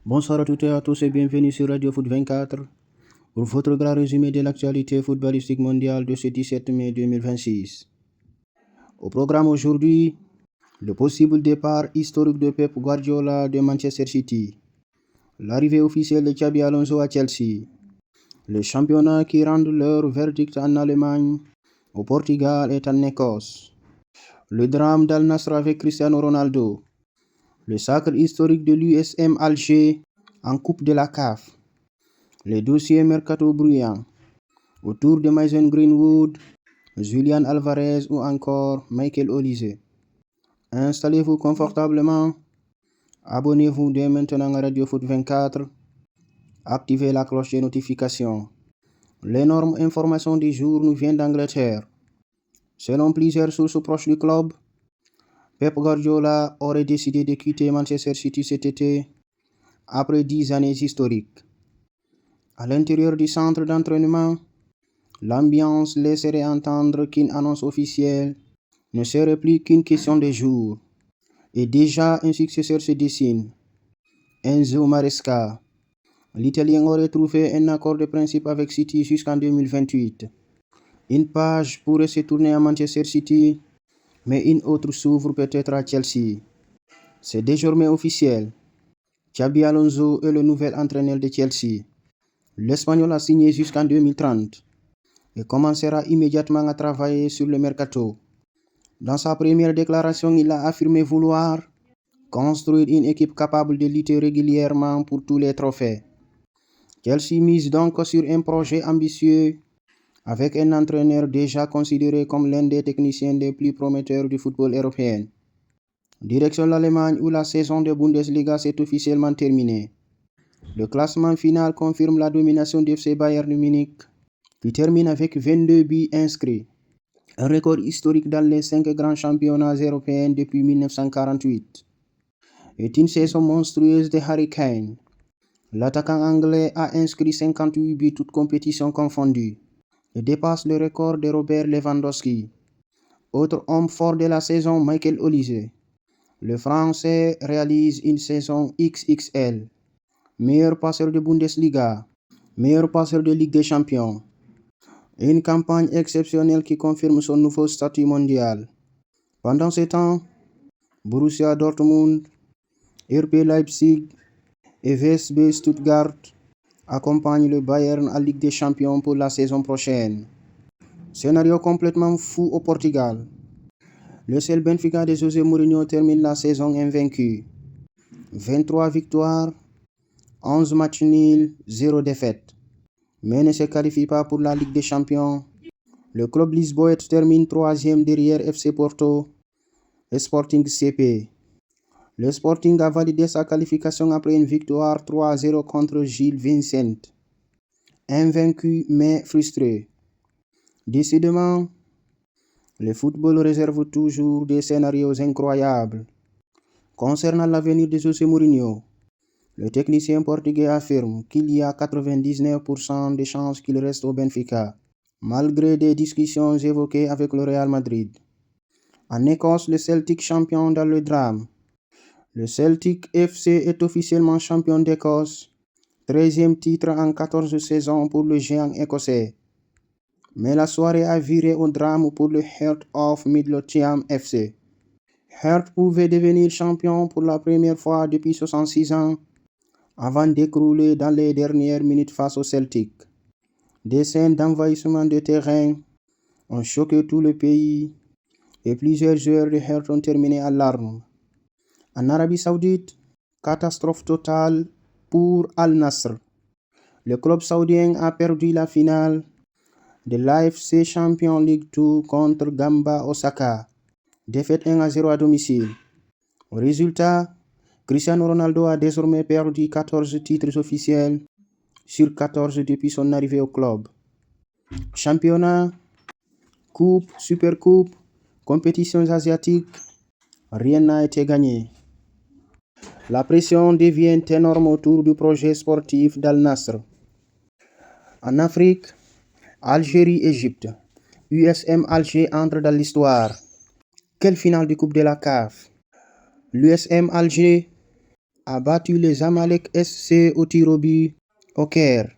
Bonsoir à toutes et à tous et bienvenue sur Radio Foot 24 pour votre grand résumé de l'actualité footballistique mondiale de ce 17 mai 2026. Au programme aujourd'hui, le possible départ historique de Pep Guardiola de Manchester City, l'arrivée officielle de Xabi Alonso à Chelsea, les championnats qui rendent leur verdict en Allemagne, au Portugal et en Écosse, le drame d'Al Nassr avec Cristiano Ronaldo, le sacre historique de l'USM Alger en Coupe de la CAF, les dossiers mercato bruyants autour de Mason Greenwood, Julian Alvarez ou encore Michael Olise. Installez-vous confortablement, abonnez-vous dès maintenant à Radio Foot 24, activez la cloche de notification. L'énorme information du jour nous vient d'Angleterre. Selon plusieurs sources proches du club, Pep Guardiola aurait décidé de quitter Manchester City cet été après 10 années historiques. À l'intérieur du centre d'entraînement, l'ambiance laisserait entendre qu'une annonce officielle ne serait plus qu'une question de jours. Et déjà un successeur se dessine. Enzo Maresca. L'Italien aurait trouvé un accord de principe avec City jusqu'en 2028. Une page pourrait se tourner à Manchester City, mais une autre s'ouvre peut-être à Chelsea. C'est désormais officiel. Xabi Alonso est le nouvel entraîneur de Chelsea. L'Espagnol a signé jusqu'en 2030 et commencera immédiatement à travailler sur le mercato. Dans sa première déclaration, il a affirmé vouloir construire une équipe capable de lutter régulièrement pour tous les trophées. Chelsea mise donc sur un projet ambitieux avec un entraîneur déjà considéré comme l'un des techniciens les plus prometteurs du football européen. Direction l'Allemagne où la saison de Bundesliga s'est officiellement terminée. Le classement final confirme la domination du FC Bayern Munich qui termine avec 22 buts inscrits. Un record historique dans les 5 grands championnats européens depuis 1948. Est une saison monstrueuse de Harry Kane. L'attaquant anglais a inscrit 58 buts toutes compétitions confondues et dépasse le record de Robert Lewandowski. Autre homme fort de la saison, Michael Olise. Le Français réalise une saison XXL. Meilleur passeur de Bundesliga, meilleur passeur de Ligue des Champions. Une campagne exceptionnelle qui confirme son nouveau statut mondial. Pendant ce temps, Borussia Dortmund, RB Leipzig et VfB Stuttgart accompagnent le Bayern à Ligue des Champions pour la saison prochaine. Scénario complètement fou au Portugal. Le seul Benfica de José Mourinho termine la saison invaincu. 23 victoires, 11 matchs nuls, 0 défaite. Mais ne se qualifie pas pour la Ligue des Champions. Le club lisboète termine 3e derrière FC Porto et Sporting CP. Le Sporting a validé sa qualification après une victoire 3-0 contre Gil Vicente. Invaincu mais frustré. Décidément, le football réserve toujours des scénarios incroyables. Concernant l'avenir de José Mourinho, le technicien portugais affirme qu'il y a 99% de chances qu'il reste au Benfica, malgré des discussions évoquées avec le Real Madrid. En Écosse, le Celtic champion dans le drame. Le Celtic FC est officiellement champion d'Écosse, 13e titre en 14 saisons pour le géant écossais. Mais la soirée a viré au drame pour le Heart of Midlothian FC. Heart pouvait devenir champion pour la première fois depuis 66 ans, avant d'écrouler dans les dernières minutes face au Celtic. Des scènes d'envahissement de terrain ont choqué tout le pays et plusieurs joueurs de Heart ont terminé à larmes. En Arabie Saoudite, catastrophe totale pour Al Nassr. Le club saoudien a perdu la finale de l'AFC Champions League 2 contre Gamba Osaka. Défaite 1-0 à domicile. Au résultat, Cristiano Ronaldo a désormais perdu 14 titres officiels sur 14 depuis son arrivée au club. Championnat, coupe, supercoupe, compétitions asiatiques, rien n'a été gagné. La pression devient énorme autour du projet sportif d'Al Nassr. En Afrique, Algérie-Égypte. USM Alger entre dans l'histoire. Quelle finale de Coupe de la CAF. L'USM Alger a battu les Zamalek SC au tir au but au Caire.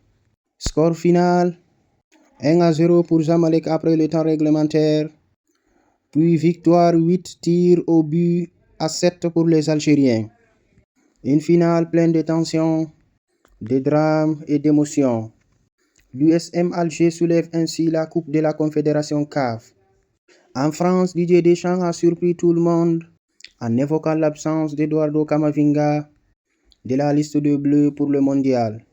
Score final 1-0 pour Zamalek après le temps réglementaire, puis victoire 8 tirs au but à 7 pour les Algériens. Une finale pleine de tensions, de drames et d'émotions. L'USM Alger soulève ainsi la Coupe de la Confédération CAF. En France, Didier Deschamps a surpris tout le monde en évoquant l'absence d'Eduardo Camavinga de la liste de Bleus pour le mondial.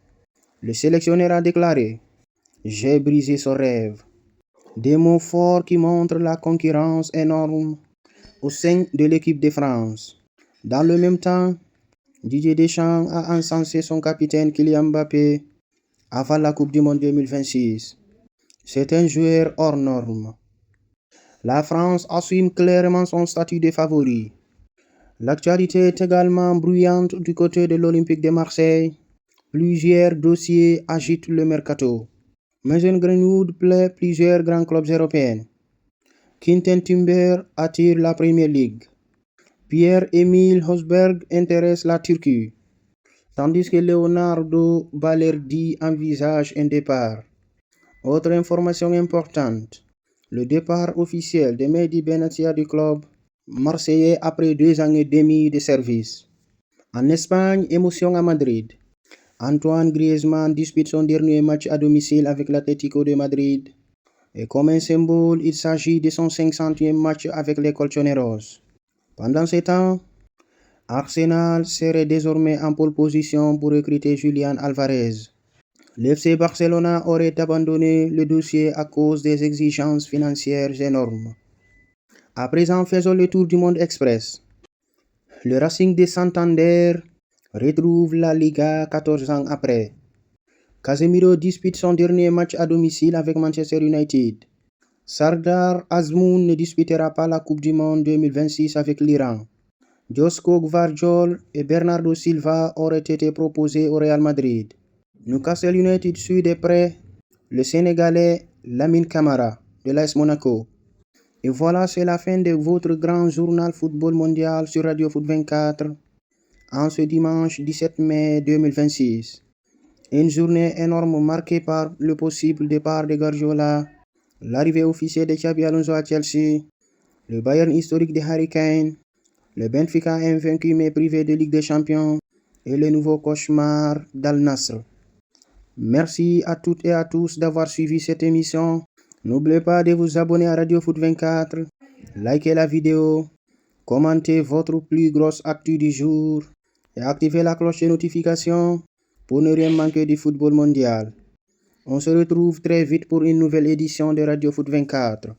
Le sélectionneur a déclaré « J'ai brisé son rêve ». Des mots forts qui montrent la concurrence énorme au sein de l'équipe de France. Dans le même temps, Didier Deschamps a encensé son capitaine Kylian Mbappé avant la Coupe du Monde 2026. C'est un joueur hors norme. La France assume clairement son statut de favori. L'actualité est également bruyante du côté de l'Olympique de Marseille. Plusieurs dossiers agitent le mercato. Mason Greenwood plaît plusieurs grands clubs européens. Quinten Timber attire la Premier League. Pierre-Emile Hosberg intéresse la Turquie, tandis que Leonardo Balerdi envisage un départ. Autre information importante, le départ officiel de Mehdi Benatia du club marseillais après 2 ans et demi de service. En Espagne, émotion à Madrid. Antoine Griezmann dispute son dernier match à domicile avec l'Atlético de Madrid. Et comme un symbole, il s'agit de son 500e match avec les Colchoneros. Pendant ce temps, Arsenal serait désormais en pole position pour recruter Julián Alvarez. L'FC Barcelona aurait abandonné le dossier à cause des exigences financières énormes. À présent, faisons le tour du monde express. Le Racing de Santander retrouve la Liga 14 ans après. Casemiro dispute son dernier match à domicile avec Manchester United. Sardar Azmoun ne disputera pas la Coupe du Monde 2026 avec l'Iran. Josko Gvardiol et Bernardo Silva auraient été proposés au Real Madrid. Newcastle United suit de près le Sénégalais Lamine Camara de l'AS Monaco. Et voilà, c'est la fin de votre grand journal football mondial sur Radio Foot 24 en ce dimanche 17 mai 2026. Une journée énorme marquée par le possible départ de Guardiola, l'arrivée officielle de Xabi Alonso à Chelsea, le Bayern historique de Harry Kane, le Benfica invaincu mais privé de Ligue des Champions et le nouveau cauchemar d'Al Nassr. Merci à toutes et à tous d'avoir suivi cette émission. N'oubliez pas de vous abonner à Radio Foot 24, likez la vidéo, commentez votre plus grosse actu du jour et activez la cloche de notification pour ne rien manquer du football mondial. On se retrouve très vite pour une nouvelle édition de Radio Foot 24.